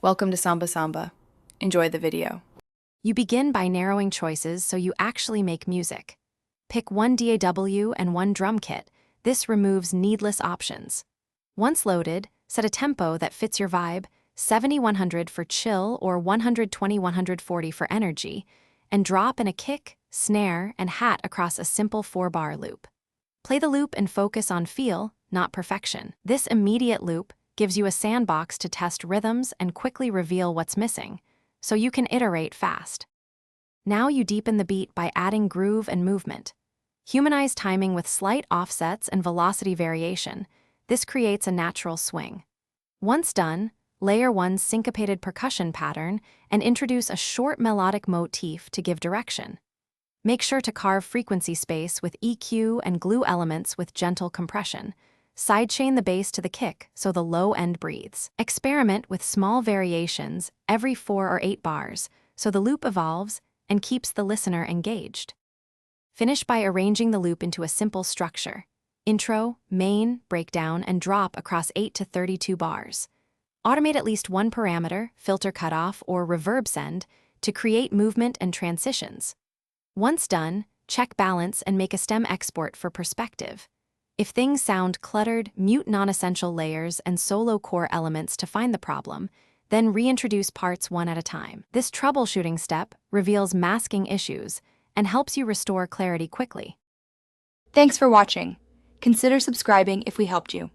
Welcome to Samba Samba. Enjoy the video. You begin by narrowing choices so you actually make music. Pick one DAW and one drum kit. This removes needless options. Once loaded, set a tempo that fits your vibe, 70-100 for chill or 120-140 for energy, and drop in a kick, snare, and hat across a simple 4-bar loop. Play the loop and focus on feel, not perfection. This immediate loop gives you a sandbox to test rhythms and quickly reveal what's missing, so you can iterate fast. Now you deepen the beat by adding groove and movement. Humanize timing with slight offsets and velocity variation. This creates a natural swing. Once done, layer one syncopated percussion pattern and introduce a short melodic motif to give direction. Make sure to carve frequency space with EQ and glue elements with gentle compression. Sidechain the bass to the kick so the low end breathes. Experiment with small variations every 4 or 8 bars so the loop evolves and keeps the listener engaged. Finish by arranging the loop into a simple structure: intro, main, breakdown, and drop across 8 to 32 bars. Automate at least one parameter, filter cutoff, or reverb send to create movement and transitions. Once done, check balance and make a stem export for perspective. If things sound cluttered, mute non-essential layers and solo core elements to find the problem, then reintroduce parts one at a time. This troubleshooting step reveals masking issues and helps you restore clarity quickly. Thanks for watching. Consider subscribing if we helped you.